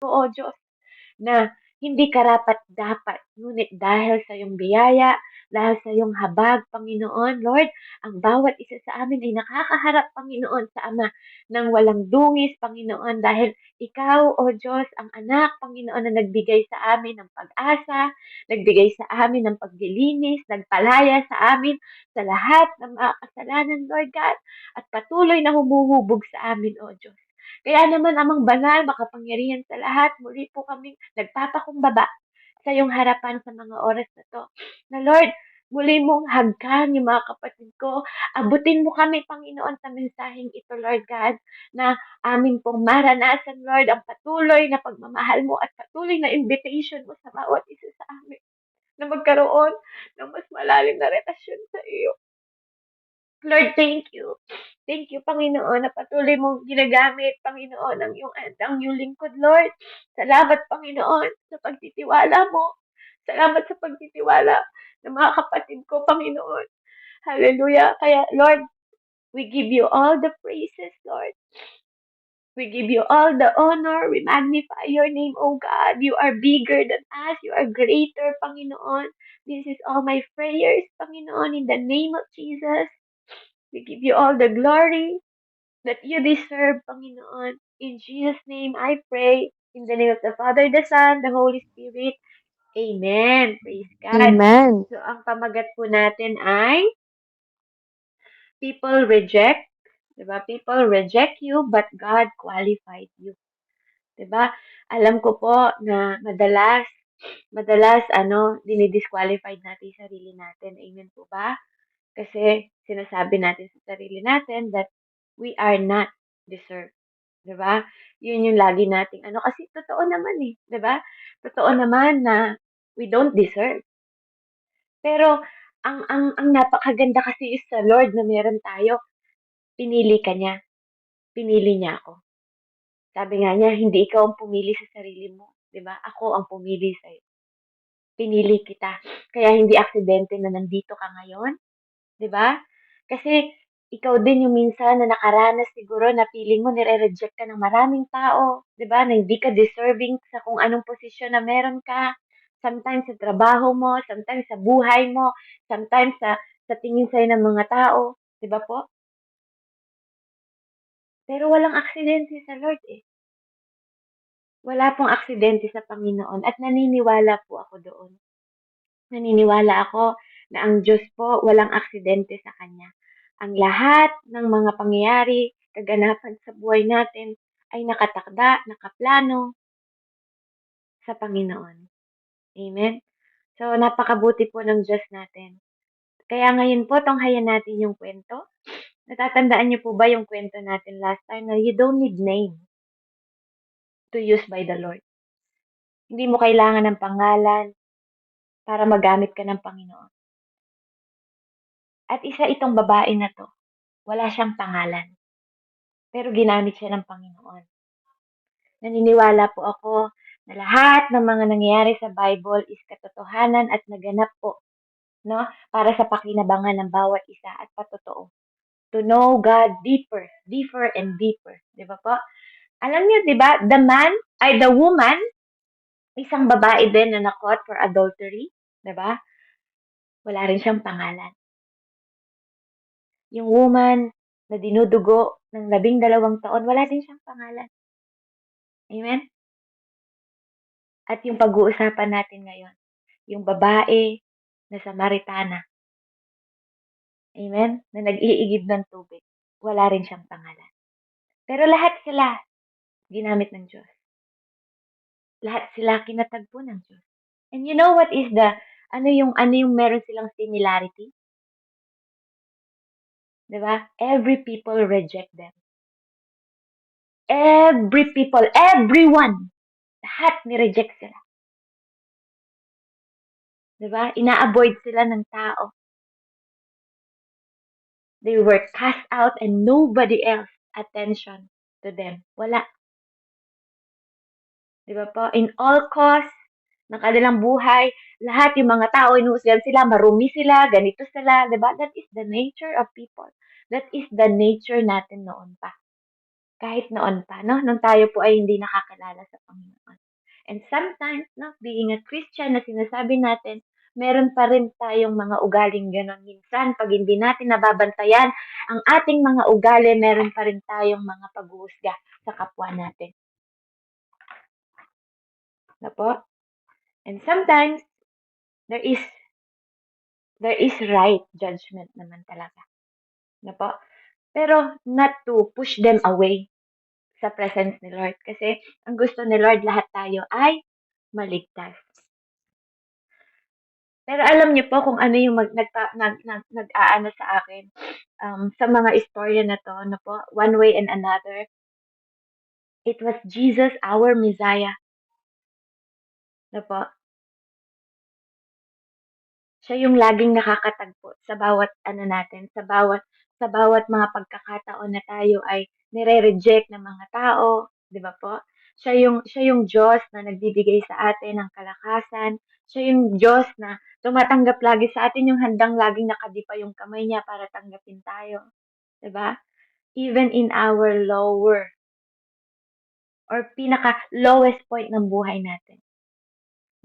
O Diyos, na hindi karapat-dapat, ngunit dahil sa iyong biyaya, dahil sa iyong habag, Panginoon, Lord, ang bawat isa sa amin ay nakakaharap, Panginoon, sa Ama ng walang dungis, Panginoon, dahil Ikaw, O Diyos, ang anak, Panginoon, na nagbigay sa amin ng pag-asa, nagbigay sa amin ng paglilinis, nagpalaya sa amin sa lahat ng mga kasalanan, Lord God, at patuloy na humuhubog sa amin, O Diyos. Kaya naman, Amang Banal, makapangyarihan sa lahat, muli po kaming nagpapakumbaba sa iyong harapan sa mga oras na to. Na Lord, muli mong hagkan yung mga kapatid ko. Abutin mo kami, Panginoon, sa mensaheng ito, Lord God, na amin pong maranasan, Lord, ang patuloy na pagmamahal mo at patuloy na invitation mo sa bawat isa sa amin na magkaroon ng mas malalim na relasyon sa iyo. Lord, thank you. Thank you, Panginoon, na patuloy mong ginagamit, Panginoon, ang iyong lingkod, Lord. Salamat, Panginoon, sa pagtitiwala mo. Salamat sa pagtitiwala ng mga kapatid ko, Panginoon. Hallelujah. Kaya, Lord, we give you all the praises, Lord. We give you all the honor. We magnify your name, O God. You are bigger than us. You are greater, Panginoon. This is all my prayers, Panginoon, in the name of Jesus. We give you all the glory that you deserve, Panginoon. In Jesus' name, I pray. In the name of the Father, the Son, the Holy Spirit. Amen. Praise God. Amen. So, ang pamagat po natin ay people reject. Diba? People reject you, but God qualified you. Diba? Alam ko po na madalas, dinidisqualified natin yung sarili natin. Amen po ba? Kasi sinasabi natin sa sarili natin that we are not deserved. 'Di ba? Yun yung lagi nating kasi totoo naman eh, 'di ba? Totoo naman na we don't deserve. Pero ang napakaganda kasi is sa Lord na meron tayo, pinili ka niya, pinili niya ako. Sabi nga niya, hindi ikaw ang pumili sa sarili mo, 'di ba? Ako ang pumili sa iyo. Pinili kita. Kaya hindi aksidente na nandito ka ngayon. 'Di ba? Kasi ikaw din yung minsan na nakaranas siguro na feeling mo nire-reject ka ng maraming tao, 'di ba? Na hindi ka deserving sa kung anong posisyon na meron ka. Sometimes sa trabaho mo, sometimes sa buhay mo, sometimes sa tingin sa'yo ng mga tao, 'di ba po? Pero walang aksidente sa Lord eh. Wala pong aksidente sa Panginoon at naniniwala po ako doon. Naniniwala ako na ang Diyos po walang aksidente sa Kanya. Ang lahat ng mga pangyayari, kaganapan sa buhay natin ay nakatakda, nakaplano sa Panginoon. Amen? So, napakabuti po ng Diyos natin. Kaya ngayon po, tunghayan natin yung kwento. Natatandaan niyo po ba yung kwento natin last time na you don't need name to use by the Lord. Hindi mo kailangan ng pangalan para magamit ka ng Panginoon. At isa itong babae na to, wala siyang pangalan, pero ginamit siya ng Panginoon. Naniniwala po ako na lahat ng mga nangyayari sa Bible is katotohanan at naganap po, no? Para sa pakinabangan ng bawat isa at patotoo. To know God deeper, deeper and deeper. Di ba po? Alam niyo, di ba, the woman, isang babae din na na-caught for adultery. Di ba? Wala rin siyang pangalan. Yung woman na dinudugo ng 12 taon, wala din siyang pangalan. Amen? At yung pag-uusapan natin ngayon, yung babae na Samaritana, amen, na nag-iigib ng tubig, wala rin siyang pangalan. Pero lahat sila ginamit ng Diyos. Lahat sila kinatagpo ng Diyos. And you know what is ano yung meron silang similarity? Diba? Every people reject them. Every people, everyone, lahat ni-reject sila. Diba? Ina-avoid sila ng tao. They were cast out and nobody else attention to them. Wala. Di ba po? In all costs ng kanilang buhay, lahat yung mga tao, inuusgan sila, marumi sila, ganito sila. Di ba? That is the nature of people. That is the nature natin noon pa. Kahit noon pa, no? Nung tayo po ay hindi nakakilala sa Panginoon. And sometimes, no, being a Christian na sinasabi natin, meron pa rin tayong mga ugaling ganon. Minsan, pag hindi natin nababantayan ang ating mga ugali, meron pa rin tayong mga paghuhusga sa kapwa natin. Na po? And sometimes, there is right judgment naman talaga. Na po? Pero not to push them away sa presence ni Lord. Kasi ang gusto ni Lord, lahat tayo ay maligtas. Pero alam niyo po kung ano yung nag-aano sa akin sa mga istorya na to, no po, one way and another, it was Jesus, our Messiah, no po. Siya yung laging nakakatagpo sa bawat ano natin, sa bawat mga pagkakataon na tayo ay nire-reject ng mga tao, 'di ba po? Siya yung Diyos na nagbibigay sa atin ng kalakasan. Siya yung Diyos na tumatanggap lagi sa atin, yung handang laging nakadipa yung kamay niya para tanggapin tayo, 'di ba? Even in our lower or pinaka lowest point ng buhay natin.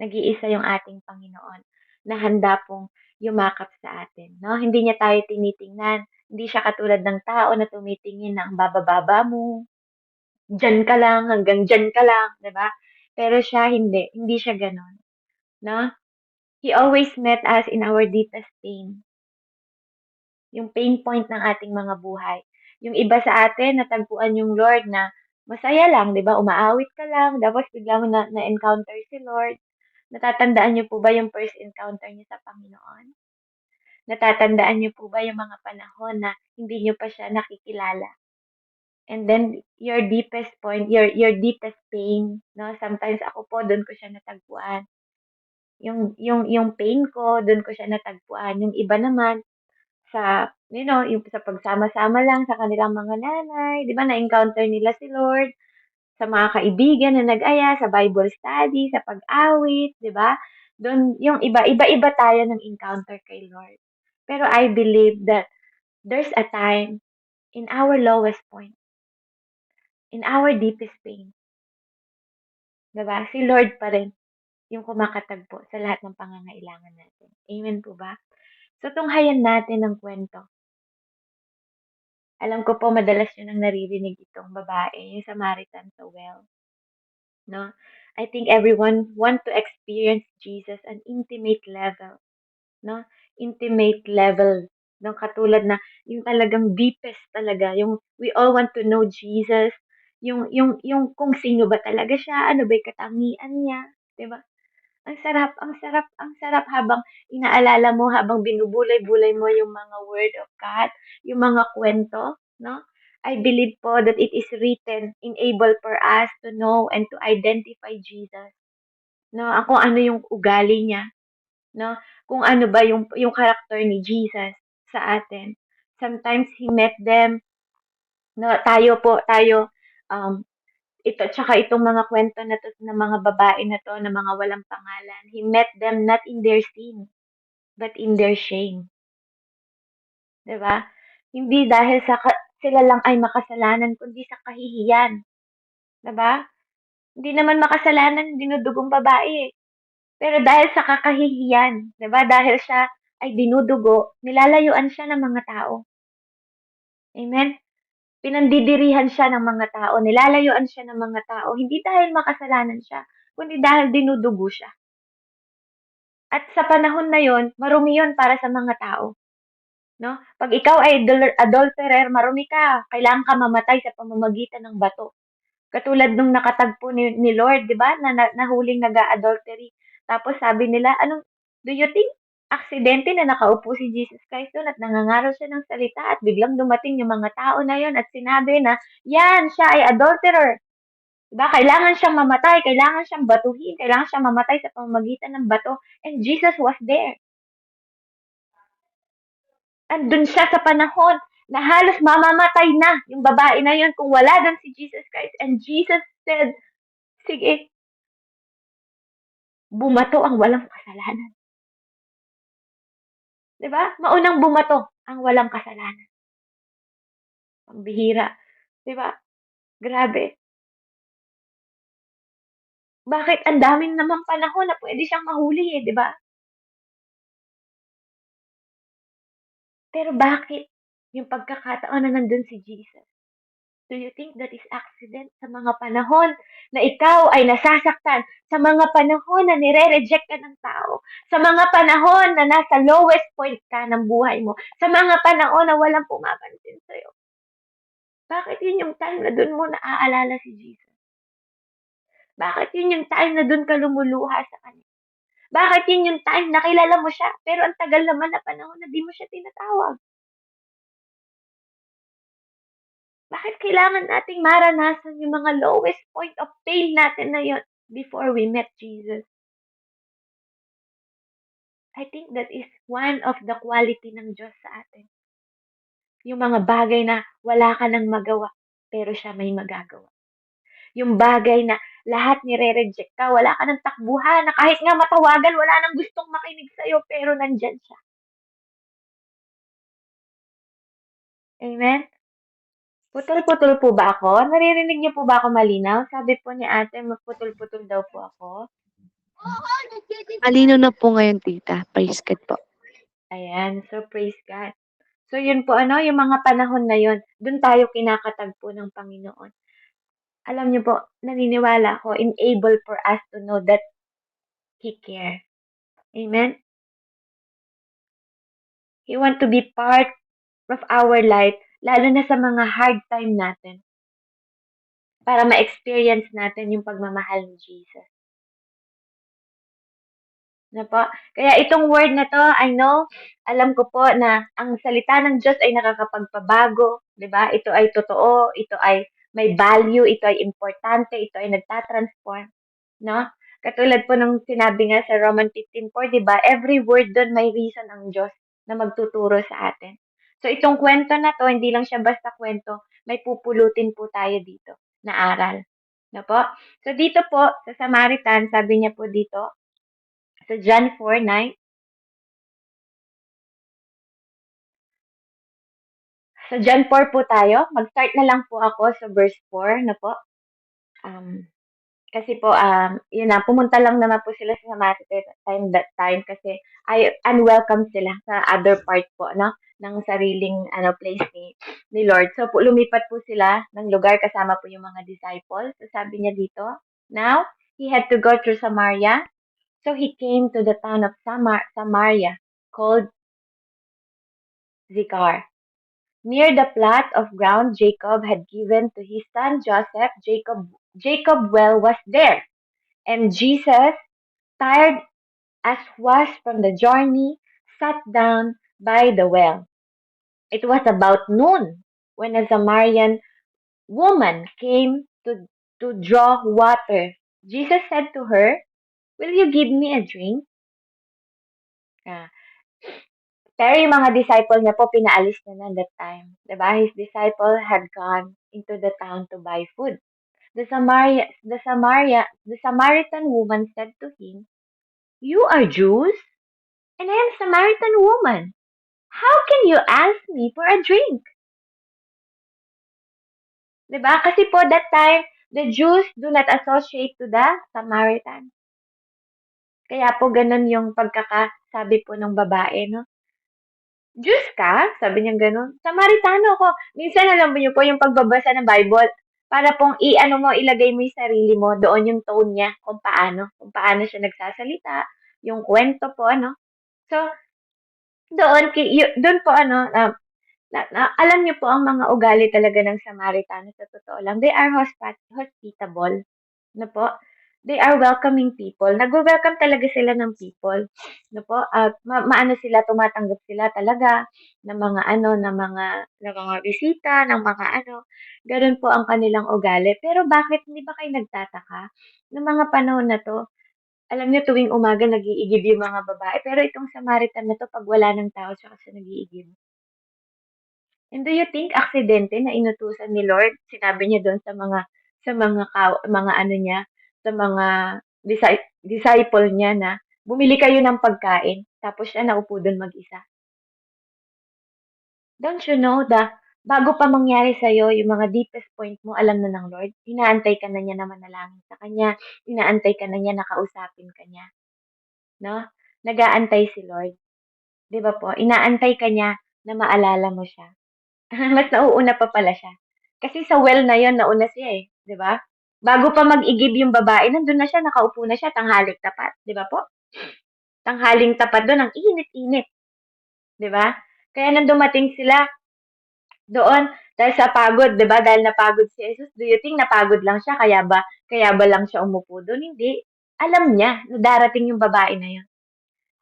Nag-iisa yung ating Panginoon na handa pong yumakap sa atin, 'no? Hindi niya tayo tinitingnan, hindi siya katulad ng tao na tumitingin na ang baba-baba mo, diyan ka lang, hanggang diyan ka lang, 'di ba? Pero siya hindi siya gano'n, 'no? He always met us in our deepest pain, yung pain point ng ating mga buhay. Yung iba sa atin natagpuan yung Lord na masaya lang, 'di ba? Umaawit ka lang, tapos bigla mo na-encounter si Lord. Natatandaan niyo po ba yung first encounter niyo sa Panginoon? Natatandaan niyo po ba yung mga panahon na hindi niyo pa siya nakikilala? And then your deepest point, your deepest pain, no? Sometimes ako po doon ko siya natagpuan. Yung pain ko, doon ko siya natagpuan. Yung iba naman sa yung sa pagsama-sama lang sa kanilang mga nanay, 'di ba na-encounter nila si Lord sa mga kaibigan na nag-aya, sa Bible study, sa pag-awit, 'di ba? Doon yung iba-iba tayo ng encounter kay Lord. Pero I believe that there's a time in our lowest point, in our deepest pain, 'di ba? Si Lord pa rin yung kumakatagpo sa lahat ng pangangailangan natin. Amen po ba? So, tunghayan natin ang kwento. Alam ko po madalas yun ang naririnig itong babae, yung Samaritan sa well. No? I think everyone want to experience Jesus an intimate level, no? Intimate level, no? Katulad na yung talagang deepest talaga, yung we all want to know Jesus, yung kung sino ba talaga siya, ano ba yung katangian niya, 'di ba? Ang sarap habang inaalala mo, habang binubulay-bulay mo yung mga word of God, yung mga kwento, no? I believe po that it is written, enable for us to know and to identify Jesus, no? Kung ano yung ugali niya, no? Kung ano ba yung character ni Jesus sa atin. Sometimes he met them, no? Tayo, um, ito, tsaka itong mga kwento na to ng mga babae na to, na mga walang pangalan. He met them not in their sin, but in their shame. 'Di ba? Hindi dahil sila lang ay makasalanan, kundi sa kahihiyan. 'Di ba? Hindi naman makasalanan dinudugong babae eh. Pero dahil sa kakahihiyan, 'di ba? Dahil siya ay dinudugo, nilalayuan siya ng mga tao. Amen? Pinandidirihan siya ng mga tao, nilalayuan siya ng mga tao, hindi dahil makasalanan siya, kundi dahil dinudugo siya. At sa panahon na yon, marumi yon para sa mga tao. No? Pag ikaw ay adulterer, marumi ka. Kailangan ka mamatay sa pamamagitan ng bato. Katulad nung nakatagpo ni Lord, di ba? Nahuling nag-adultery. Tapos sabi nila, do you think aksidente na nakaupo si Jesus Christ doon at nangangaral siya ng salita at biglang dumating yung mga tao na yon at sinabi na, yan, siya ay adulterer. Diba? Kailangan siyang mamatay, kailangan siyang batuhin, kailangan siyang mamatay sa pamamagitan ng bato. And Jesus was there. Andun siya sa panahon na halos mamamatay na yung babae na yun kung wala doon si Jesus Christ. And Jesus said, sige, bumato ang walang kasalanan. Diba? Maunang bumato ang walang kasalanan. Ang bihira. Diba? Grabe. Bakit ang daming namang panahon na pwede siyang mahuli eh, 'di ba? Pero bakit yung pagkakataon na nandun si Jesus? Do you think that is accident sa mga panahon na ikaw ay nasasaktan, sa mga panahon na nire-reject ka ng tao, sa mga panahon na nasa lowest point ka ng buhay mo, sa mga panahon na walang pumapansin sa'yo? Bakit yun yung time na dun mo naaalala si Jesus? Bakit yun yung time na dun ka lumuluha sa kanya? Bakit yun yung time na kilala mo siya, pero ang tagal naman na panahon na di mo siya tinatawag? Bakit kailangan nating maranasan yung mga lowest point of pain natin na yun before we met Jesus? I think that is one of the quality ng Diyos sa atin. Yung mga bagay na wala ka nang magawa, pero siya may magagawa. Yung bagay na lahat nire-reject ka, wala ka ng takbuhan, na kahit nga matawagan, wala nang gustong makinig sa'yo, pero nandyan siya. Amen? Putol-putol po ba ako? Naririnig niyo po ba ako malinaw? Sabi po ni ate, magputol-putol daw po ako. Malinaw na po ngayon, tita. Praise God po. Ayan, so praise God. So yun po ano, yung mga panahon na yun, dun tayo kinakatagpo ng Panginoon. Alam niyo po, naniniwala ako, enable for us to know that He cares. Amen? He want to be part of our life, lalo na sa mga hard time natin, para ma-experience natin yung pagmamahal ni Jesus. Na po? Kaya itong word na to, I know, alam ko po na ang salita ng Diyos ay nakakapagpabago, 'di ba? Ito ay totoo, ito ay may value, ito ay importante, ito ay nagtatransform, no? Katulad po ng sinabi nga sa Roman 15:4, 'di ba? Every word doon may reason ang Diyos na magtuturo sa atin. So itong kwento na to, hindi lang siya basta kwento, may pupulutin po tayo dito na aral. No po? So dito po sa Samaritan, sabi niya po dito, sa John 4:9, sa John 4 po tayo. Mag-start na lang po ako sa verse 4 na po. Um, Kasi po, yun na, pumunta lang naman po sila sa Samaritan that time kasi ay unwelcome sila sa other part po, no? Ng sariling place ni Lord. So po, lumipat po sila ng lugar kasama po yung mga disciples. So sabi niya dito, now, he had to go through Samaria. So he came to the town of Samaria called Zichar, near the plot of ground Jacob had given to his son Joseph. Jacob well was there, and Jesus, tired as was from the journey, sat down by the well. It was about noon when a Samaritan woman came to draw water. Jesus said to her, "Will you give me a drink?" Ah, pero yung mga disciple niya po, pinaalis niya na that time. Diba? His disciple had gone into the town to buy food. The Samaritan woman said to him, "You are Jews, and I am Samaritan woman. How can you ask me for a drink?" Diba? Kasi po that time, the Jews do not associate to the Samaritan. Kaya po ganun yung pagkakasabi po ng babae, no? Diyos ka? Sabi niya gano'n. Samaritano ko. Minsan alam mo niyo po yung pagbabasa ng Bible, para pong i-ano mo, ilagay mo yung sarili mo, doon yung tone niya, kung paano siya nagsasalita, yung kwento po, ano. So, doon po, alam niyo po ang mga ugali talaga ng Samaritano sa totoo lang. They are hospitable. No po? They are welcoming people. Nagwe-welcome talaga sila ng people. No po? At maano sila, tumatanggap sila talaga ng mga ng mga bisita, ng mga ano. Ganun po ang kanilang ugali. Pero bakit hindi ba kayo nagtataka? Ng mga panahon na to, alam niyo tuwing umaga nag-iigib yung mga babae. Pero itong Samaritan na to, pag wala ng tao, tsaka siya nag-iigib. And do you think aksidente na inutusan ni Lord? Sinabi niya doon sa mga ano niya, sa mga disciple niya na bumili kayo ng pagkain, tapos siya naupo doon mag-isa. Don't you know bago pa mangyari sa'yo yung mga deepest point mo, alam na ng Lord. Inaantay ka na niya na manalangin sa Kanya. Inaantay ka na niya na kausapin ka niya. No? Nag-aantay si Lord. Di ba po? Inaantay ka niya na maalala mo siya. Mas nauuna pa pala siya. Kasi sa well na yon nauna siya eh. Di ba? Bago pa mag-igib yung babae, nandun na siya, nakaupo na siya, tanghalik tapat. Di ba po? Tanghaling tapat doon, ang init-init. Di ba? Kaya nang dumating sila doon, dahil sa pagod, di ba? Dahil napagod si Jesus, do you think napagod lang siya? Kaya ba lang siya umupo doon? Hindi. Alam niya na darating yung babae na yun.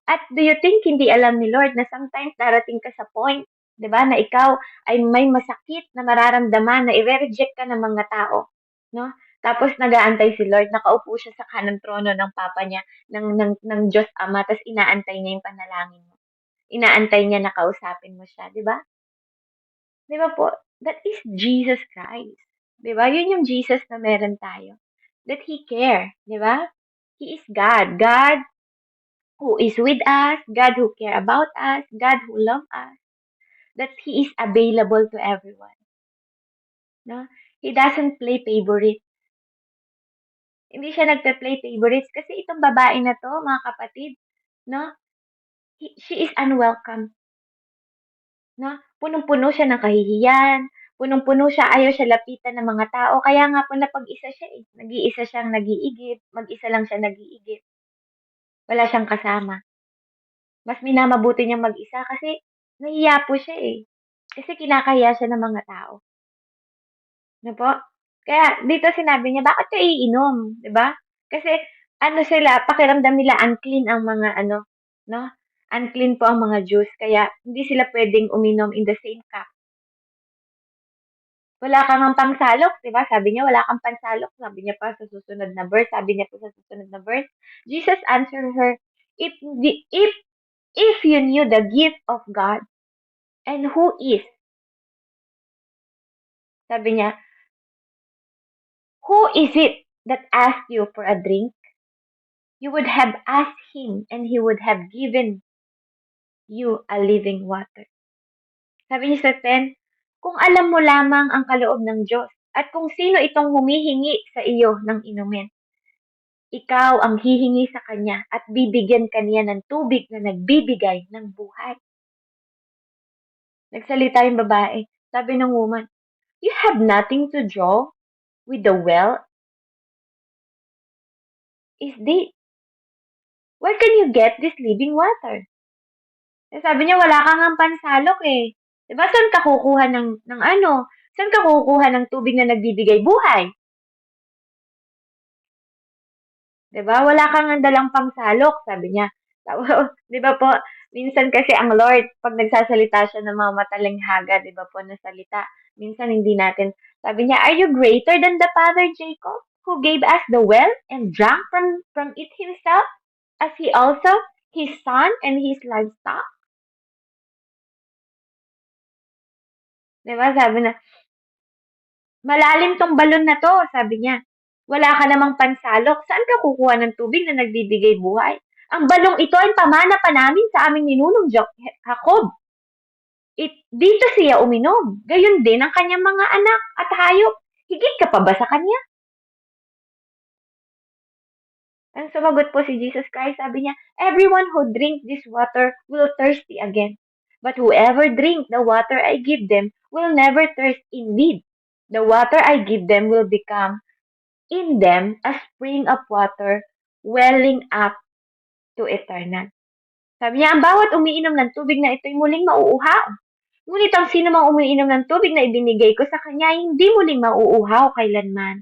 At do you think hindi alam ni Lord na sometimes darating ka sa point, 'di ba, na ikaw ay may masakit na mararamdaman, na i-reject ka ng mga tao, no? Tapos nag-aantay si Lord, nakaupo siya sa kanang trono ng Papa niya, ng Diyos Ama, tapos inaantay niya yung panalangin mo. Inaantay niya na kausapin mo siya, 'di ba? 'Di ba po? That is Jesus Christ. 'Di ba? Yun yung Jesus na meron tayo. That He care, 'di ba? He is God. God who is with us, God who care about us, God who love us, that He is available to everyone. No? He doesn't play favorites. Hindi siya nagpe-play favorites kasi itong babae na to, mga kapatid, no? She is unwelcome. No? Punong-puno siya ng kahihiyan, punong-puno siya, ayaw siya lapitan ng mga tao. Kaya nga po napag-isa siya eh. Nag-iisa siyang nag-iigib, mag-isa lang siya nag-iigib. Wala siyang kasama. Mas minamabuti niyang mag-isa kasi nahiya po siya eh. Kasi kinakahiya siya ng mga tao. Ano po? Kaya dito sinabi niya, bakit ka iinom? 'Di ba? Kasi ano sila, pakiramdam nila unclean ang mga ano, no? Unclean po ang mga Jews, kaya hindi sila pwedeng uminom in the same cup. Wala kang ang pangsalok, 'di ba? Sabi niya, wala kang pansalok. Sabi niya pa sa susunod na verse, sabi niya po sa susunod na verse, Jesus answered her, if the if you knew the gift of God and who is, sabi niya, who is it that asked you for a drink? You would have asked him and he would have given you a living water. Sabi niya sa 10, kung alam mo lamang ang kaloob ng Diyos at kung sino itong humihingi sa iyo ng inumin, ikaw ang hihingi sa kanya at bibigyan kaniya ng tubig na nagbibigay ng buhay. Nagsalita yung babae. Sabi ng woman, you have nothing to draw with the well is deep. Where can you get this living water? Sabi niya, wala kang ang pansalok eh. Diba, saan ka kukuha ng ano? Saan ka kukuha ng tubig na nagbibigay buhay? Diba, wala kang ang dalang pangsalok, sabi niya. Diba po, minsan kasi ang Lord, pag nagsasalita siya ng mga matalinghaga, diba po, na salita, minsan hindi natin, sabi niya, are you greater than the father Jacob, who gave us the well and drank from it himself, as he also, his son and his livestock? Diba, sabi na, malalim tong balon na to, sabi niya. Wala ka namang pansalok. Saan ka kukuha ng tubig na nagbibigay buhay? Ang balong ito ay pamana pa namin sa aming ninunong Jacob. Dito siya uminom. Gayon din ang kanyang mga anak at hayop. Higit ka pa ba sa kanya? Ang sumagot po si Jesus Christ, sabi niya, everyone who drinks this water will thirsty again. But whoever drinks the water I give them will never thirst indeed. The water I give them will become in them a spring of water welling up to eternal. Sabi niya, ang bawat umiinom ng tubig na ito'y muling mauuhaw. Ngunit ang sino mang umiinom ng tubig na ibinigay ko sa kanya, hindi muling mauuhaw kailanman.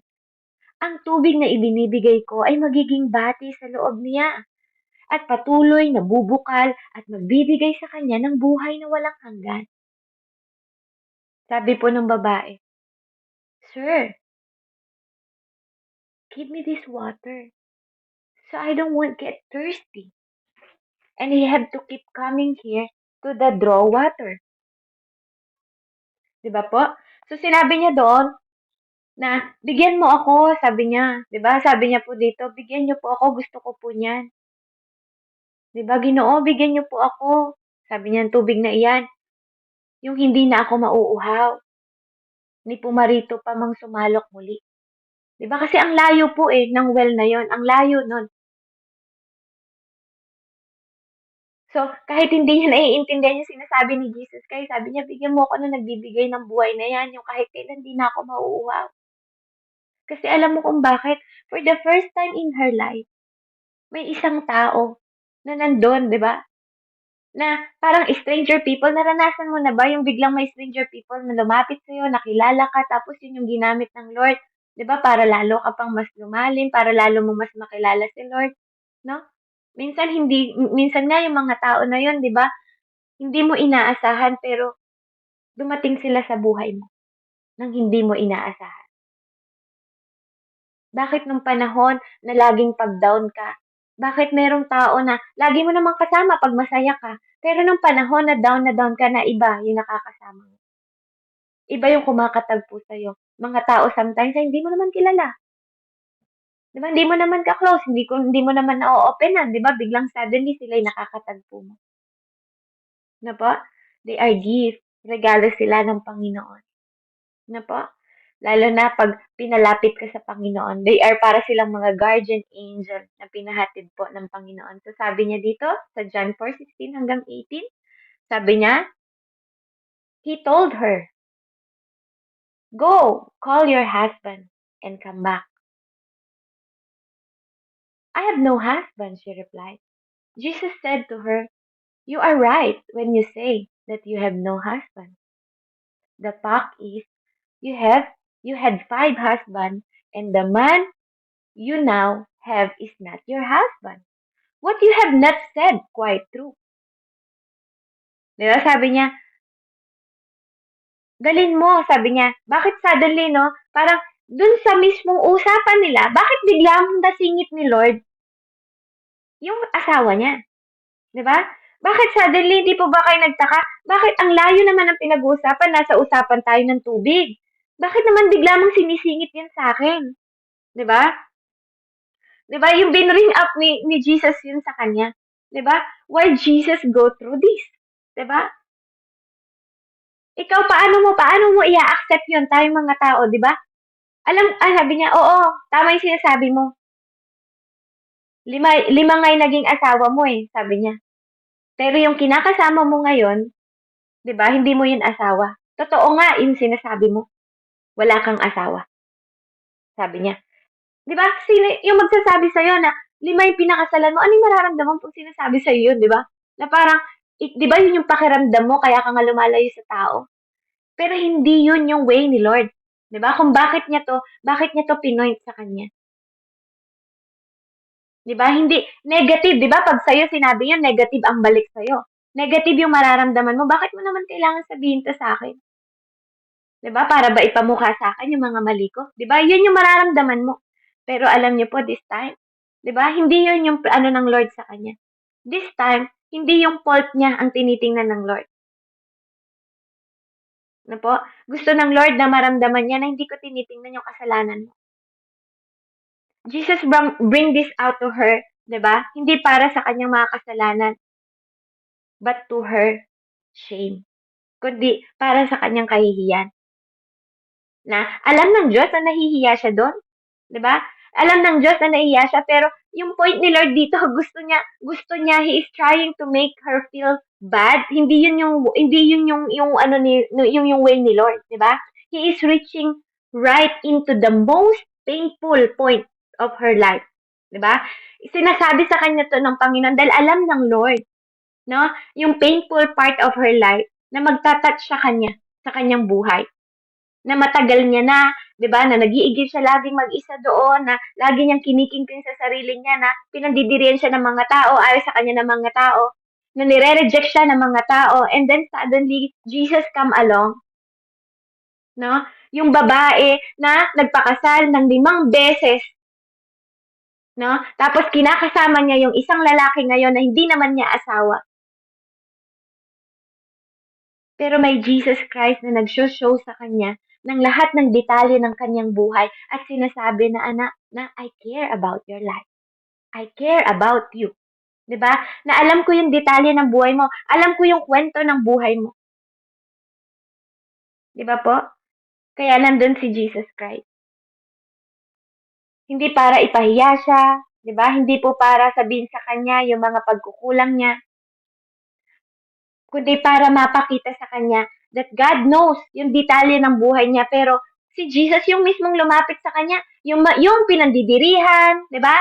Ang tubig na ibinibigay ko ay magiging bati sa loob niya at patuloy na bubukal at magbibigay sa kanya ng buhay na walang hanggan. Sabi po ng babae, Sir, give me this water so I don't want to get thirsty. And he had to keep coming here to the draw water. Diba po? So sinabi niya doon na bigyan mo ako, sabi niya. Diba? Sabi niya po dito, bigyan niyo po ako, gusto ko po niyan. Diba? Ginoo, bigyan niyo po ako. Sabi niya, tubig na iyan. Yung hindi na ako mauuhaw. ni Pumarito pa mang sumalok muli. 'Di ba kasi ang layo po ng well na yon, ang layo nun. So, kahit hindi niya naiintindihan yung sinasabi ni Jesus kaya sabi niya, bigyan mo ako ng nagbibigay ng buhay na yan, yung kahit kailan di na ako mauuhaw. Kasi alam mo kung bakit? For the first time in her life, may isang tao na nandun, di ba? Na parang stranger people, naranasan mo na ba yung biglang may stranger people na lumapit sa'yo, nakilala ka, tapos yun yung ginamit ng Lord, di ba? Para lalo ka pang mas lumalim, para lalo mo mas makilala si Lord, no? Minsan nga yung mga tao na yun, di ba? Hindi mo inaasahan pero dumating sila sa buhay mo nang hindi mo inaasahan. Bakit nung panahon na laging pag-down ka? Bakit merong tao na lagi mo namang kasama pag masaya ka, pero nung panahon na down ka na iba yung nakakasama mo. Iba yung kumakatagpo sa'yo. Mga tao sometimes na hindi mo naman kilala. Di ba? Hindi mo naman ka-close. Hindi mo naman na-openan. Di ba? Biglang suddenly sila yung nakakatagpo mo. Na po? They are gifts. Regalo sila ng Panginoon. Na po? Lalo na pag pinalapit ka sa Panginoon. They are para silang mga guardian angel na pinahatid po ng Panginoon. So sabi niya dito sa John 4:16 hanggang 18, sabi niya, He told her, Go, call your husband and come back. I have no husband, she replied. Jesus said to her, You are right when you say that you have no husband. The fact is, you have you had 5 husbands, and the man you now have is not your husband. What you have not said quite true. Di ba? Sabi niya, galin mo, sabi niya. Bakit suddenly, no? Parang dun sa mismong usapan nila, bakit bigla mong nasingit ni Lord yung asawa niya? Di ba? Bakit suddenly, di po ba kayo nagtaka? Bakit ang layo naman ng pinag-uusapan? Nasa usapan tayo ng tubig. Bakit naman bigla mong sinisingit yan sa akin? Di ba? Di ba? Yung binring up ni Jesus yun sa kanya. Di ba? Why Jesus go through this? Di ba? Ikaw, paano mo i-accept yun tayong mga tao, di ba? Sabi niya, oo, tama yung sinasabi mo. Lima nga yung naging asawa mo sabi niya. Pero yung kinakasama mo ngayon, di ba, hindi mo yun asawa. Totoo nga yung sinasabi mo. Wala kang asawa. Sabi niya. Di ba? Yung magsasabi sa'yo na 5 yung pinakasalan mo, ano yung mararamdaman kung sinasabi sa'yo yun, di ba? Na parang, di ba yun yung pakiramdam mo, kaya ka nga lumalayo sa tao? Pero hindi yun yung way ni Lord. 'Di ba? Kung bakit niya to pinoint sa kanya. 'Di ba? Hindi negative, 'di ba? Pag sa'yo sinabi niya, negative ang balik sa'yo. Negative yung mararamdaman mo. Bakit mo naman kailangan sabihin to sa akin? 'Di ba? Para ba ipamukha sa akin yung mga mali ko? 'Di ba? Yun yung mararamdaman mo. Pero alam niyo po this time, 'di ba? Hindi yun yung ano ng Lord sa kanya. This time, hindi yung fault niya ang tinitingnan ng Lord. Na po? Gusto ng Lord na maramdaman niya na hindi ko tinitingnan yung kasalanan mo. Jesus bring this out to her, 'di ba? Hindi para sa kanyang mga kasalanan, but to her shame. Kundi para sa kanyang kahihiyan. Na alam ng Diyos na nahihiya siya doon, 'di ba? Alam ng Diyos na nahihiya siya, pero yung point ni Lord dito, gusto niya, He is trying to make her feel bad. Hindi yun yung ano yung way ni Lord, 'di ba? He is reaching right into the most painful point of her life, 'di ba? Sinasabi sa kanya to ng Panginoon dahil alam ng Lord, no? Yung painful part of her life na magta-touch sa kanya, sa kanyang buhay na matagal niya na, 'di ba, na nag-iigib siya laging mag-isa doon, na lagi niyang kinikimkim sa sarili niya na pinagdidirihan siya ng mga tao, ayaw sa kanya ng mga tao, na nire-reject siya ng mga tao, and then suddenly, Jesus come along, no? Yung babae na nagpakasal ng 5 beses, no? Tapos kinakasama niya yung isang lalaki ngayon na hindi naman niya asawa. Pero may Jesus Christ na nag-show sa kanya ng lahat ng detalye ng kanyang buhay at sinasabi na, anak, na I care about your life. I care about you. 'Di ba? Na alam ko yung detalye ng buhay mo. Alam ko yung kwento ng buhay mo. 'Di ba po? Kaya nandun si Jesus Christ. Hindi para ipahiya siya, 'di ba? Hindi po para sabihin sa kanya yung mga pagkukulang niya, kundi para mapakita sa kanya that God knows yung detalye ng buhay niya. Pero si Jesus yung mismong lumapit sa kanya, yung pinandidirihan, 'di ba?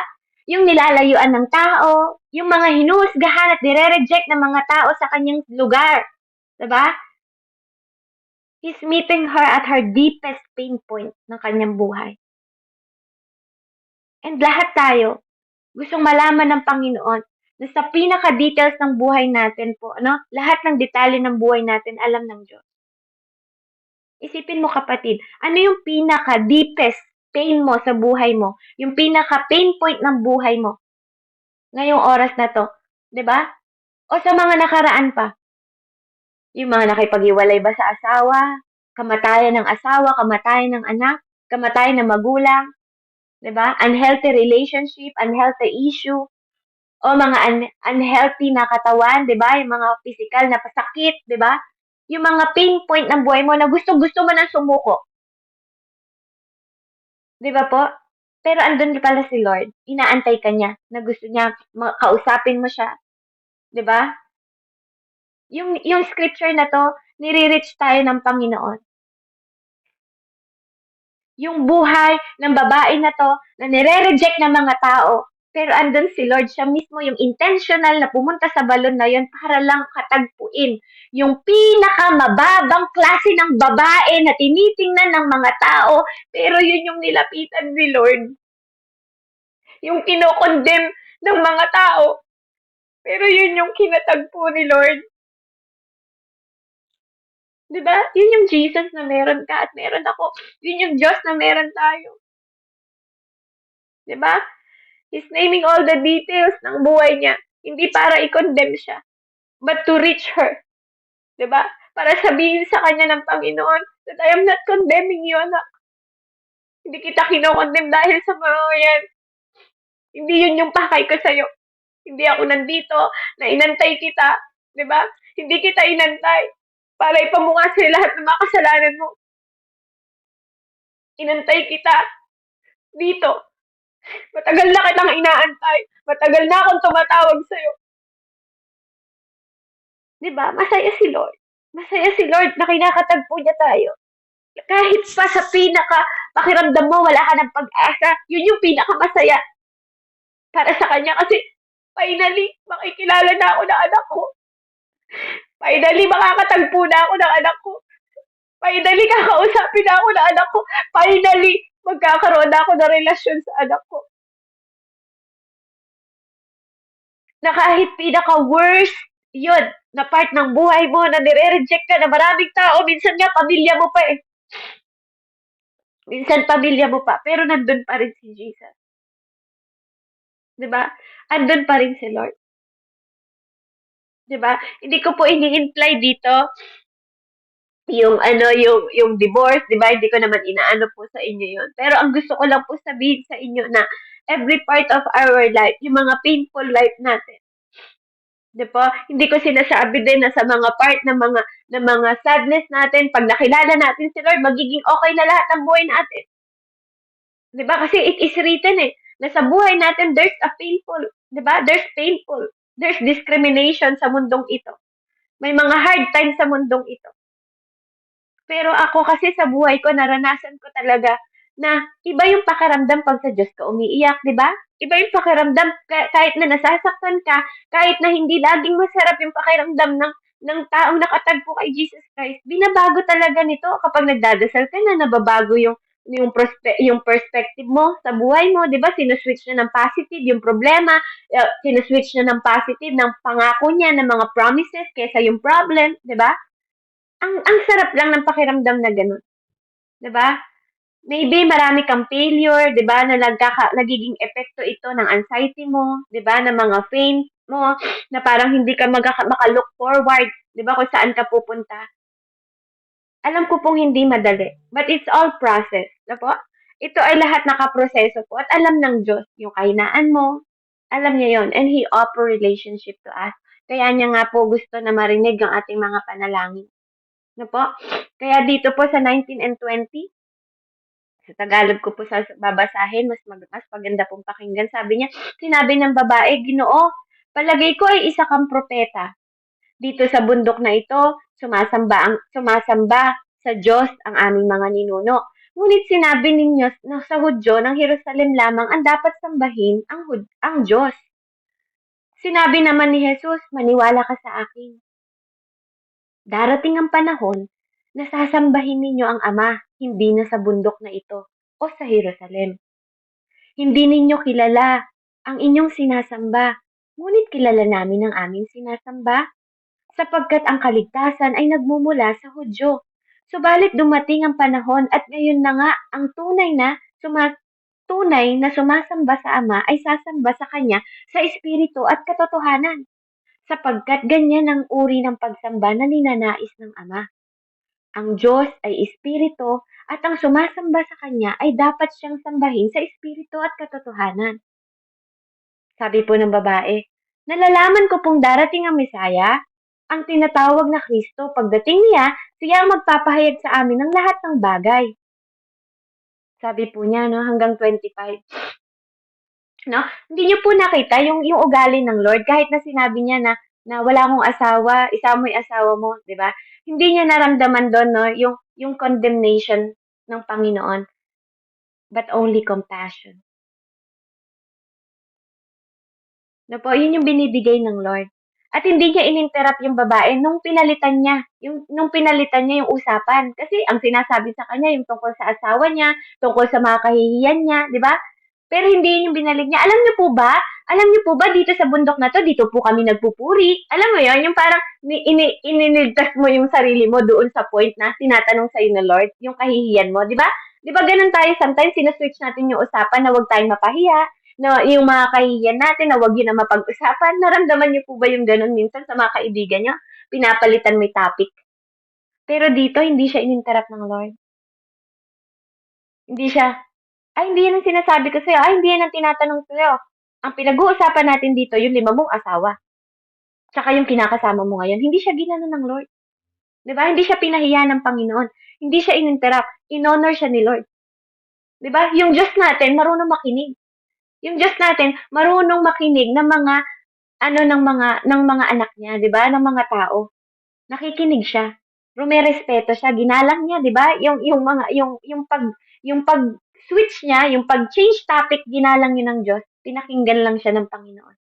Yung nilalayuan ng tao, yung mga hinuhusgahan at nire-reject ng mga tao sa kanyang lugar, 'di ba? He's meeting her at her deepest pain point ng kanyang buhay. And lahat tayo, gustong malaman ng Panginoon na sa pinaka-details ng buhay natin po, ano, lahat ng detalye ng buhay natin alam ng Diyos. Isipin mo kapatid, ano yung pinaka-deepest pain mo sa buhay mo? Yung pinaka-pain point ng buhay mo ngayong oras na to, 'di ba? O sa mga nakaraan pa, yung mga nakipag-iwalay ba sa asawa, kamatayan ng asawa, kamatayan ng anak, kamatayan ng magulang, 'di ba? Unhealthy relationship, unhealthy issue, o mga unhealthy na katawan, 'di ba? Yung mga physical na pasakit, 'di ba? Yung mga pain point ng buhay mo na gustong-gusto mo nang sumuko, 'di ba po? Pero andun pala si Lord, inaantay ka niya, na gusto niya kausapin mo siya, 'di ba? Yung scripture na to, nire-reach tayo ng Panginoon. Yung buhay ng babae na to na nire-reject ng mga tao. Pero andun si Lord, siya mismo yung intentional na pumunta sa balon na yun para lang katagpuin yung pinakamababang klase ng babae na tinitingnan ng mga tao, pero yun yung nilapitan ni Lord. Yung kinokondem ng mga tao, pero yun yung kinatagpo ni Lord. Diba? Yun yung Jesus na meron ka at meron ako. Yun yung Diyos na meron tayo. Diba? He's naming all the details ng buhay niya. Hindi para i-condemn siya, but to reach her. Diba? Para sabihin sa kanya ng Panginoon that I am not condemning you, anak. Hindi kita kinokondem dahil sa mga yan. Hindi yun yung pakay ko sa'yo. Hindi ako nandito na inantay kita. Diba? Hindi kita inantay para ipamukha sa lahat ng mga kasalanan mo. Inantay kita dito. Matagal na kitang inaantay. Matagal na akong tumatawag sa'yo. Diba? Masaya si Lord. Masaya si Lord na kinakatagpo niya tayo. Kahit pa sa pakiramdam mo, wala ka ng pag-asa, yun yung pinakamasaya para sa kanya kasi finally, makikilala na ako ng anak ko. Finally, makakatagpo na ako ng anak ko. Finally, kakausapin na ako ng anak ko. Finally, magkakaroon na ako ng relasyon sa anak ko. Na kahit pinaka-worst yun, na part ng buhay mo na nire-reject ka na maraming tao, minsan nga pamilya mo pa eh. Minsan pamilya mo pa, pero nandun pa rin si Jesus. 'Di ba? Andun pa rin si Lord. 'Di ba? Hindi ko po ini-imply dito yung yung divorce, 'di ba? Hindi ko naman inaano po sa inyo 'yon. Pero ang gusto ko lang po sabihin sa inyo na every part of our life, yung mga painful life natin, 'di ba? Hindi ko sinasabi din na sa mga part ng mga sadness natin, pag nakilala natin si Lord, magiging okay na lahat ng buhay natin. 'Di ba? Kasi it is written eh, na sa buhay natin there's a painful, 'di ba? There's painful. There's discrimination sa mundong ito. May mga hard times sa mundong ito. Pero ako kasi sa buhay ko naranasan ko talaga na iba yung pakiramdam pag sa Diyos ka umiiyak, 'di ba? Iba yung pakiramdam kahit na nasasaktan ka, kahit na hindi laging masarap yung pakiramdam ng taong nakatagpo kay Jesus Christ. Binabago talaga nito kapag nagdadasal ka na, nababago yung perspective mo sa buhay mo, 'di ba? Sinuswitch na ng positive yung problema, sinuswitch na ng positive ng pangako niya, ng mga promises kaysa yung problem, 'di ba? Ang sarap lang ng pakiramdam na gano'n, 'di ba? Maybe marami kang failure, 'di ba, na nagiging epekto ito ng anxiety mo, 'di ba, ng mga pain mo, na parang hindi ka maka-look forward, 'di ba, kung saan ka pupunta. Alam ko pong hindi madali, but it's all process, 'di po? Ito ay lahat nakaproseso po at alam ng Diyos yung kahinaan mo, alam niya yon, and He offer relationship to us. Kaya niya nga po gusto na marinig ang ating mga panalangin. No po? Kaya dito po sa 19 and 20, sa Tagalog ko po sa babasahin, mas maganda pong pakinggan. Sabi niya, sinabi ng babae, Ginoo, palagay ko ay isa kang propeta. Dito sa bundok na ito, sumasamba sa Diyos ang aming mga ninuno. Ngunit sinabi ninyo na sa Hudyo ng Jerusalem lamang ang dapat sambahin ang Diyos. Sinabi naman ni Jesus, maniwala ka sa akin. Darating ang panahon na sasambahin ninyo ang Ama, hindi na sa bundok na ito o sa Jerusalem. Hindi ninyo kilala ang inyong sinasamba, ngunit kilala namin ang aming sinasamba, sapagkat ang kaligtasan ay nagmumula sa Hudyo. Subalit dumating ang panahon at ngayon na nga ang tunay na sumasamba sa Ama ay sasamba sa Kanya sa Espiritu at katotohanan, sapagkat ganyan ang uri ng pagsamba na ninanais ng Ama. Ang Diyos ay Espiritu at ang sumasamba sa Kanya ay dapat siyang sambahin sa Espiritu at katotohanan. Sabi po ng babae, nalalaman ko pong darating ang Mesaya, ang tinatawag na Kristo. Pagdating niya, siya ang magpapahayag sa amin ng lahat ng bagay. Sabi po niya, no, hanggang 25. No? Hindi niyo po nakita yung ugali ng Lord kahit na sinabi niya na wala akong asawa, isa mo yung asawa mo, 'di ba? Hindi niya naramdaman doon no yung condemnation ng Panginoon, but only compassion. No po, yun yung binibigay ng Lord. At hindi niya ininterrupt yung babae nung pinalitan niya yung usapan. Kasi ang sinasabi sa kanya yung tungkol sa asawa niya, tungkol sa mga kahihiyan niya, di ba? Pero hindi yun yung binalik niya. Alam niyo po ba? Alam niyo po ba dito sa bundok na to, dito po kami nagpupuri. Alam mo yun, yung parang ininigtas mo yung sarili mo doon sa point na tinatanong sa'yo ng Lord, yung kahihiyan mo, di ba? Di ba ganun tayo sometimes, sinuswitch natin yung usapan na huwag tayong mapahiya, na yung mga kahihiyan natin na wag yun na mapag-usapan. Naramdaman niyo po ba yung ganun minsan sa mga kaibigan niyo? Pinapalitan may topic. Pero dito, hindi siya ininterrupt ng Lord. Hindi siya, ay, hindi yan ang sinasabi ko sa'yo. Ay, hindi yan ang tinatanong sa'yo. Ang pinag-uusapan natin dito, yung 5 mong asawa. Tsaka yung kinakasama mo ngayon. Hindi siya ginano ng Lord. Diba? Hindi siya pinahiya ng Panginoon. Hindi siya ininterrupt. In-honor siya ni Lord. Diba? Yung Diyos natin, marunong makinig. Yung Diyos natin, marunong makinig ng mga ng mga anak niya, 'di ba? Ng mga tao. Nakikinig siya. Rumerespeto siya, ginalang niya, 'di ba? Yung pag switch niya, yung pag-change topic, ginalang niya ng Diyos. Pinakinggan lang siya ng Panginoon.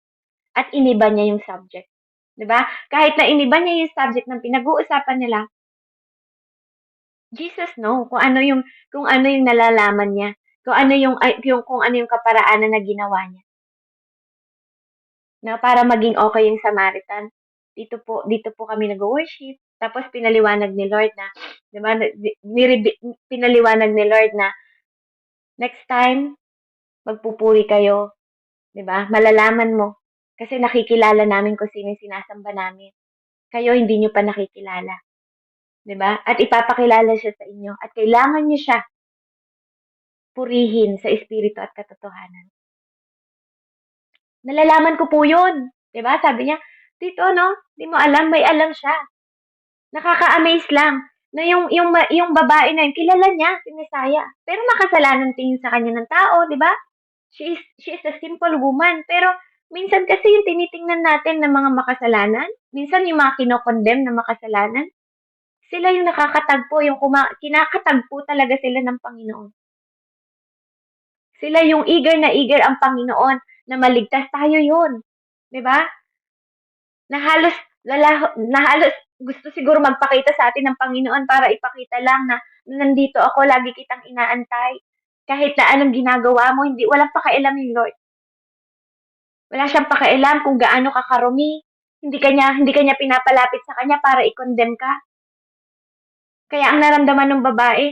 At iniba niya yung subject. 'Di ba? Kahit na iniba niya yung subject ng pinag-uusapan nila, Jesus know kung ano yung nalalaman niya, kung ano yung kaparaanan na ginawa niya. Na para maging okay yung Samaritan. Dito po kami nag-worship. Tapos pinaliwanag ni Lord na, 'di ba, pinaliwanag ni Lord na next time magpupuri kayo, 'di ba? Malalaman mo kasi nakikilala namin kung sino yung sinasamba namin. Kayo hindi niyo pa nakikilala, 'di ba? At ipapakilala siya sa inyo at kailangan niyo siya purihin sa espiritu at katotohanan. Nalalaman ko po 'yun, 'di ba? Sabi niya, "Tito, no, di mo alam, may alam siya." Nakaka-amaze lang na yung babae na yun, kilala niya si Messiah. Pero makasalanan tingin sa kanya ng tao, di ba? She is a simple woman. Pero minsan kasi yung tinitingnan natin ng mga makasalanan, minsan yung mga kinokondem na makasalanan, sila yung nakakatagpo, kinakatagpo talaga sila ng Panginoon. Sila yung eager na eager ang Panginoon na maligtas tayo yun. Di ba? Na halos, na halos gusto siguro magpakita sa atin ng Panginoon para ipakita lang na nandito ako, lagi kitang inaantay. Kahit na anong ginagawa mo, walang pakialam yung Lord. Wala siyang pakialam kung gaano ka karumi. Hindi kanya pinapalapit sa kanya para i-condemn ka. Kaya ang naramdaman ng babae,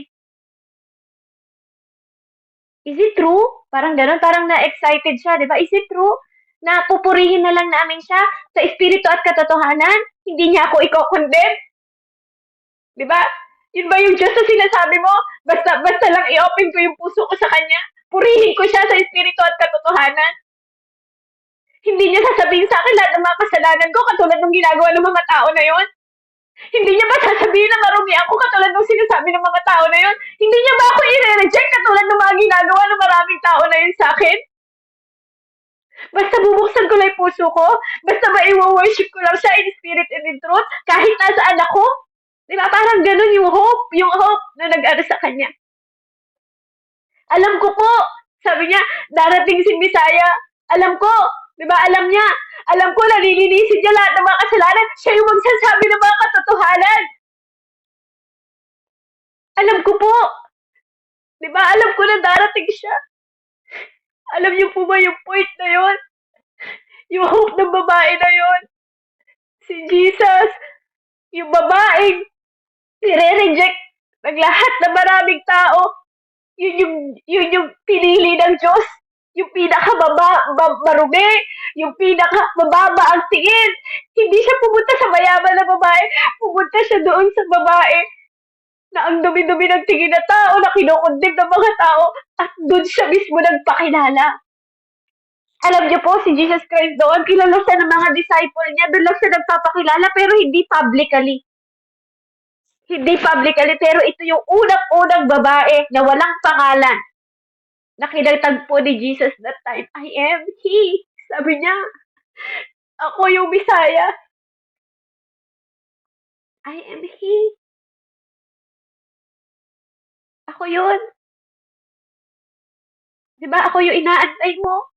is it true? Parang gano'n, parang na-excited siya, di ba? Is it true? Na pupurihin na lang namin siya sa espiritu at katotohanan? Hindi niya ako i-condemn? Di ba? Yun ba yung Diyos na sinasabi mo? Basta lang i-open ko yung puso ko sa Kanya. Purihin ko siya sa espiritu at katotohanan. Hindi niya sasabihin sa akin lahat ng mga kasalanan ko katulad ng ginagawa ng mga tao na yon. Hindi niya ba sasabihin na marumi ako katulad ng sinasabi ng mga tao na yun? Hindi niya ba ako i-reject katulad ng mga ginagawa ng maraming tao na yun sa akin? Basta bubuksan ko lang yung puso ko, basta maiwo-worship ko lang siya in spirit and in truth, kahit nasaan ako. Di ba? Parang ganun yung hope na nag-ano sa kanya. Alam ko po, sabi niya, darating si Bisaya. Alam ko, di ba, alam ko, nalilinisin niya lahat ng mga kasalanan. Siya yung magsasabi ng mga katotohanan. Alam ko po, di ba, alam ko na darating siya. Alam niyo po ba yung point na yon? Yung hope ng babae na yon? Si Jesus, yung babaeng nire-reject ng lahat ng maraming tao. Yun yung pinili ng Diyos. Yung marumi, yung mababa ang tingin. Hindi siya pumunta sa mayaman na babae, pumunta siya doon sa babae na ang dumi-dumi ng tingin na tao, na kinukundem ng mga tao, at doon siya mismo nagpakilala. Alam niyo po, si Jesus Christ doon, kilala siya ng mga disciple niya, doon lang siya nagpapakilala, pero hindi publicly. Hindi publicly, pero ito yung unang-unang babae na walang pangalan na kinatagpo ni Jesus that time. I am He. Sabi niya, ako yung Bisaya. I am He. Ako yun. Diba? Ako yung inaantay mo.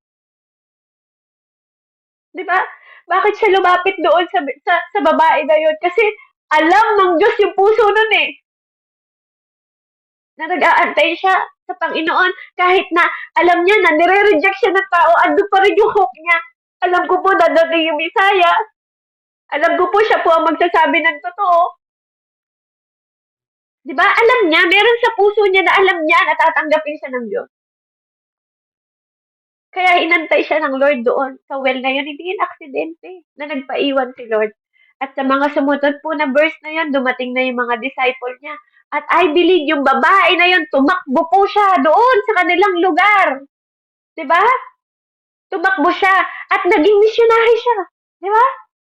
Diba? Bakit siya lumapit doon sa babae na yun? Kasi alam ng Diyos yung puso nun eh. Na nag-aantay siya sa Panginoon kahit na alam niya na nire-reject siya ng tao, ando pa rin yung hope niya. Alam ko po dadating yung Bisaya. Alam ko po siya po ang magsasabi ng totoo. Diba? Alam niya, meron sa puso niya na alam niya na tatanggapin siya ng Diyos. Kaya inantay siya ng Lord doon sa well na yun. Hindi yun aksidente na nagpaiwan si Lord. At sa mga sumunod po na verse na yun, dumating na yung mga disciple niya. At I believe yung babae na yun, tumakbo po siya doon sa kanilang lugar. Diba? Tumakbo siya at naging missionary siya. Diba?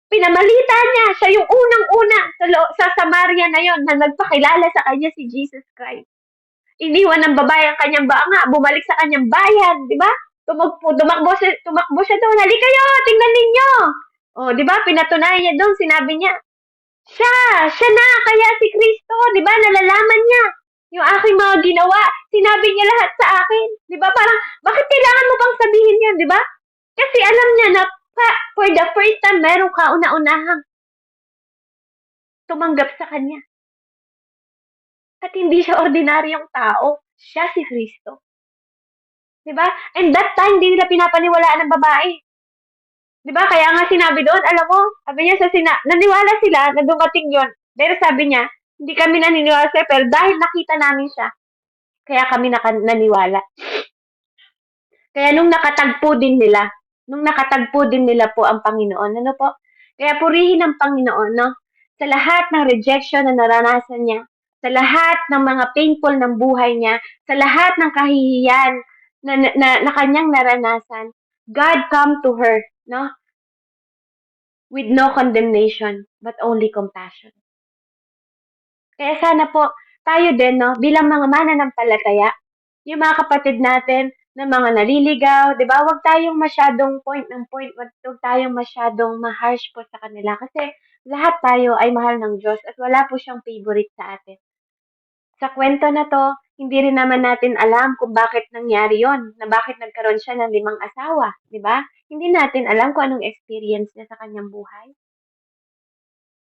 Pinamalita niya, siya yung unang-una sa Samaria na yon na nagpakilala sa kanya si Jesus Christ. Iniwan ng babae ang kanyang banga, bumalik sa kanyang bayan, di ba? Tumakbo siya doon. Halika kayo, tingnan ninyo. Oh, di ba? Pinatunayan niya doon, sinabi niya, siya na, kaya si Kristo, di ba? Nalalaman niya yung aking mga ginawa. Sinabi niya lahat sa akin. Di ba? Parang, bakit kailangan mo pang sabihin yan, di ba? Kasi alam niya na for the first time, merong kauna-unahang tumanggap sa kanya. At hindi siya ordinaryong tao. Siya si Kristo. Diba? And that time, hindi nila pinapaniwalaan ng babae. Diba? Kaya nga sinabi doon, alam mo, sabi niya naniwala sila na dumating yon. Pero sabi niya, hindi kami naniniwala siya, pero dahil nakita namin siya, kaya kami naniwala. Kaya nung nakatagpo din nila po ang Panginoon, ano po? Kaya purihin ang Panginoon, no? Sa lahat ng rejection na naranasan niya, sa lahat ng mga painful ng buhay niya, sa lahat ng kahihiyan na kanyang naranasan, God come to her, no? With no condemnation, but only compassion. Kaya sana po, tayo din, no, bilang mga mananampalataya, yung mga kapatid natin na mga naliligaw, di ba? Huwag tayong masyadong point, huwag tayong masyadong ma-harsh po sa kanila kasi lahat tayo ay mahal ng Diyos at wala po siyang favorite sa atin. Sa kwento na to, hindi rin naman natin alam kung bakit nangyari yon, na bakit nagkaroon siya ng 5 asawa, di ba? Hindi natin alam kung anong experience niya sa kanyang buhay.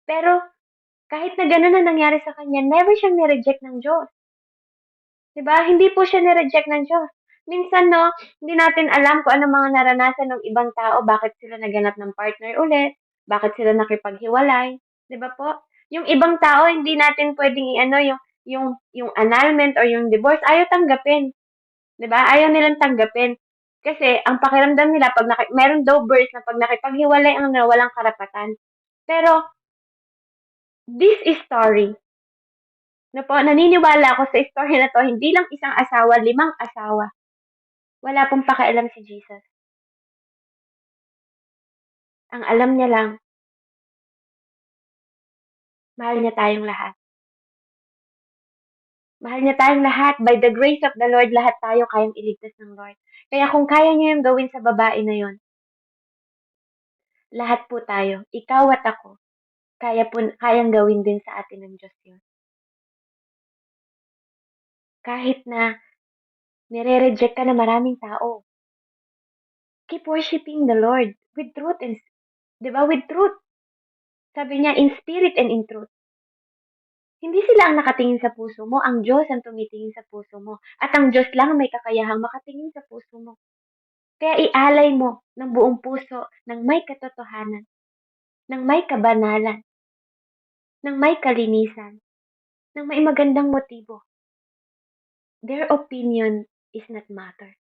Pero kahit na gano'n na nangyari sa kanya, never siyang nireject ng Diyos. Diba? Hindi po siya nireject ng Diyos. Minsan, no, hindi natin alam kung ano mga naranasan ng ibang tao, bakit sila naganap ng partner ulit, bakit sila nakipaghiwalay. Diba po? Yung ibang tao, hindi natin pwedeng yung annulment or yung divorce, ayaw tanggapin. Diba? Ayaw nilang tanggapin. Kasi, ang pakiramdam nila, meron daw verse na pag nakipaghiwalay, ang walang karapatan. Pero, this is story. No po, naniniwala ako sa story na to, hindi lang isang asawa, 5 asawa. Wala pong pakialam si Jesus. Ang alam niya lang, Mahal niya tayong lahat. Mahal niya tayong lahat. By the grace of the Lord, lahat tayo kayang iligtas ng Lord. Kaya kung kaya niya yung gawin sa babae na yon, lahat po tayo, ikaw at ako, kayang gawin din sa atin ng Diyos yun. Kahit na nire-reject ka na maraming tao, keep worshiping the Lord with truth and, di ba, with truth. Sabi niya, in spirit and in truth. Hindi sila ang nakatingin sa puso mo, ang Diyos ang tumitingin sa puso mo. At ang Diyos lang may kakayahang makatingin sa puso mo. Kaya ialay mo ng buong puso ng may katotohanan, ng may kabanalan, ng may kalinisan, ng may magandang motibo. Their opinion is not matter.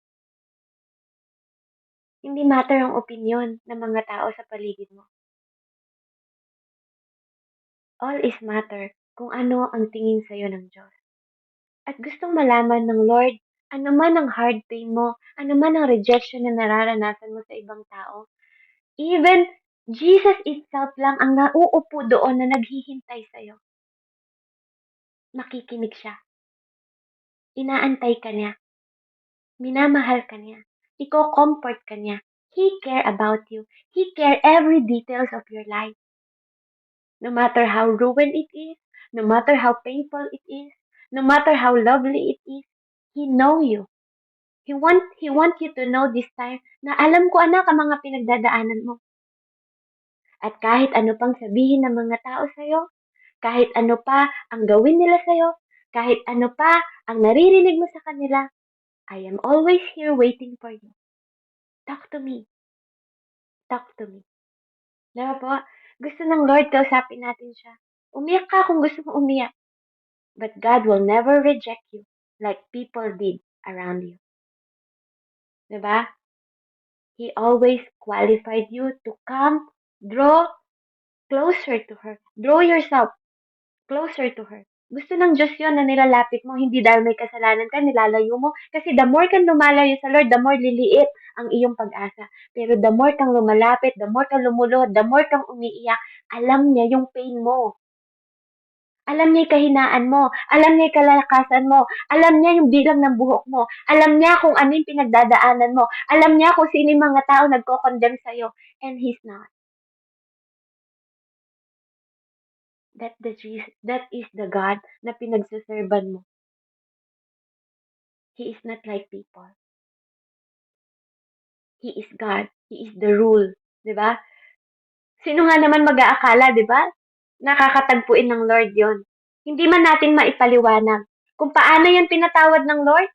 Hindi matter ang opinion ng mga tao sa paligid mo. All is matter kung ano ang tingin sa'yo ng Diyos. At gustong malaman ng Lord, ano man ang hard pain mo, ano man ang rejection na nararanasan mo sa ibang tao, even Jesus itself lang ang nauupo doon na naghihintay sa'yo. Makikinig siya. Inaantay ka niya. Minamahal ka niya. Iko-comfort ka niya. He care about you. He care every details of your life. No matter how ruined it is, no matter how painful it is, no matter how lovely it is, He know you. He want you to know this time na alam ko anak ang mga pinagdadaanan mo. At kahit ano pang sabihin ng mga tao sa'yo, kahit ano pa ang gawin nila sa'yo, kahit ano pa ang naririnig mo sa kanila, I am always here waiting for you. Talk to me. Talk to me. Diba po? Gusto ng Lord kausapin natin siya. Umiyak ka kung gusto mo umiyak. But God will never reject you like people did around you. Diba? He always qualified you to come, draw closer to her. Draw yourself closer to her. Gusto ng Diyos yun na nilalapit mo, hindi dahil may kasalanan ka, nilalayo mo. Kasi the more kang lumalayo sa Lord, the more liliit ang iyong pag-asa. Pero the more kang lumalapit, the more kang lumuluhod, the more kang umiiyak, alam niya yung pain mo. Alam niya yung kahinaan mo. Alam niya yung kalakasan mo. Alam niya yung bilang ng buhok mo. Alam niya kung ano yung pinagdadaanan mo. Alam niya kung sino yung mga tao nagko-condemn sa'yo. And He's not. That is the God na pinagsaserban mo. He is not like people. He is God. He is the rule. Diba? Sino nga naman mag-aakala, diba? Nakakatagpuin ng Lord yon. Hindi man natin maipaliwanag kung paano yan pinatawad ng Lord,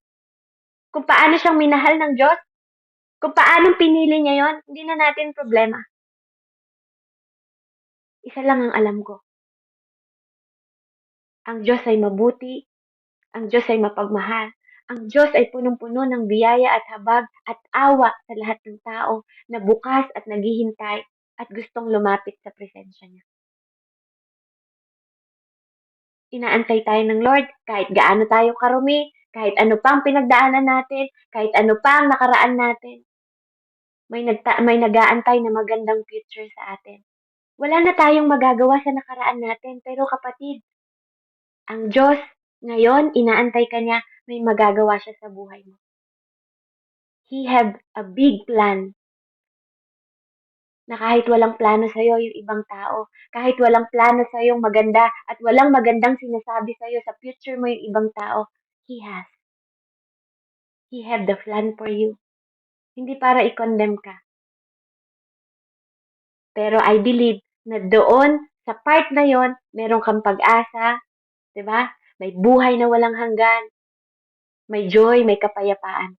kung paano siyang minahal ng Diyos, kung paano pinili niya yon, hindi na natin problema. Isa lang ang alam ko. Ang Diyos ay mabuti, ang Diyos ay mapagmahal, ang Diyos ay punong-puno ng biyaya at habag at awa sa lahat ng tao na bukas at naghihintay at gustong lumapit sa presensya niya. Inaantay tayo ng Lord kahit gaano tayo karumi, kahit ano pa ang pinagdaanan natin, kahit ano pa ang nakaraan natin. May nag-aantay na magandang future sa atin. Wala na tayong magagawa sa nakaraan natin, pero kapatid, ang Diyos ngayon, inaantay ka niya, may magagawa siya sa buhay mo. He have a big plan na kahit walang plano sa'yo yung ibang tao, kahit walang plano sa'yo maganda at walang magandang sinasabi sa'yo sa future mo yung ibang tao, He has. He have the plan for you. Hindi para i-condemn ka. Pero I believe na doon, sa part na yon, meron kang pag-asa, 'di ba? May buhay na walang hanggan, may joy, may kapayapaan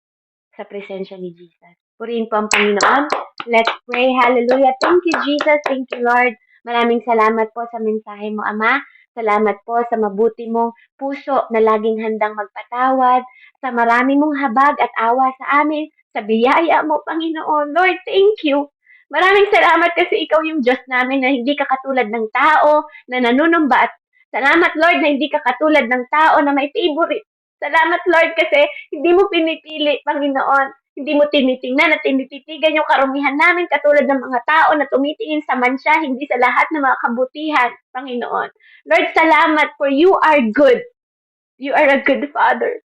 sa presensya ni Jesus. Purihin po ang Panginoon. Let's pray. Hallelujah. Thank you, Jesus. Thank you, Lord. Maraming salamat po sa mensahe mo, Ama. Salamat po sa mabuti mong puso na laging handang magpatawad, sa marami mong habag at awa sa amin, sa biyaya mo, Panginoon. Lord, thank you. Maraming salamat kasi ikaw yung Diyos namin na hindi ka katulad ng tao na nanunumba at salamat, Lord, na hindi ka katulad ng tao na may favorite. Salamat, Lord, kasi hindi mo pinipili, Panginoon. Hindi mo tinitingnan at tinititigan yung karumihan namin katulad ng mga tao na tumitingin sa mansya, hindi sa lahat ng mga kabutihan, Panginoon. Lord, salamat for you are good. You are a good Father.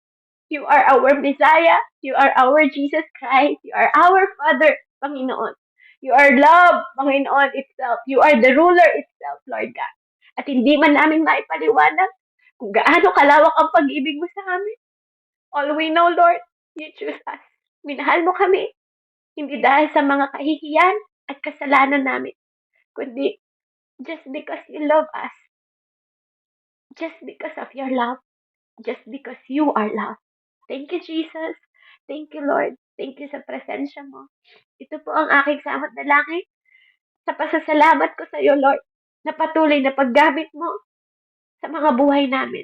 You are our Messiah. You are our Jesus Christ. You are our Father, Panginoon. You are love, Panginoon itself. You are the ruler itself, Lord God. At hindi man namin maipaliwanag kung gaano kalawak ang pag-ibig mo sa amin. All we know, Lord, you choose us. Minahal mo kami, hindi dahil sa mga kahihiyan at kasalanan namin, kundi just because you love us, just because of your love, just because you are love. Thank you, Jesus. Thank you, Lord. Thank you sa presensya mo. Ito po ang aking samot na langit sa pasasalamat ko sa iyo, Lord, na patuloy na paggamit mo sa mga buhay namin.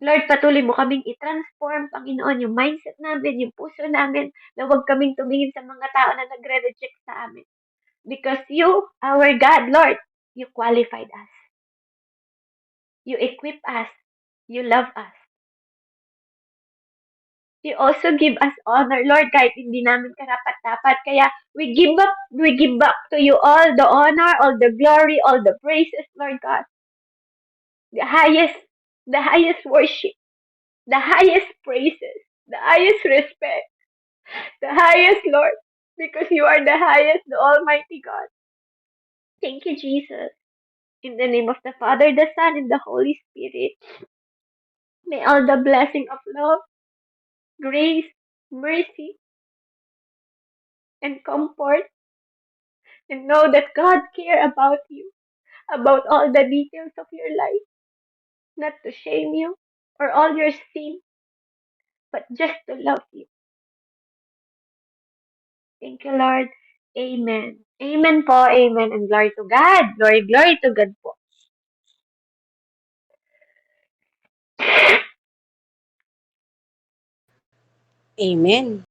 Lord, patuloy mo kaming i-transform, Panginoon, yung mindset namin, yung puso namin, na huwag kaming tumingin sa mga tao na nagre-reject sa amin. Because you, our God, Lord, you qualified us. You equip us. You love us. You also give us honor, Lord, kahit hindi namin karapat-dapat. Kaya we give back to you all the honor, all the glory, all the praises, Lord God. The highest worship, the highest praises, the highest respect, the highest, Lord, because you are the highest, the Almighty God. Thank you, Jesus. In the name of the Father, the Son, and the Holy Spirit, may all the blessing of love, grace, mercy, and comfort, and know that God cares about you, about all the details of your life, not to shame you or all your sin, but just to love you. Thank you, Lord. Amen. Amen po, amen, and glory to God. Glory to God po. Amen.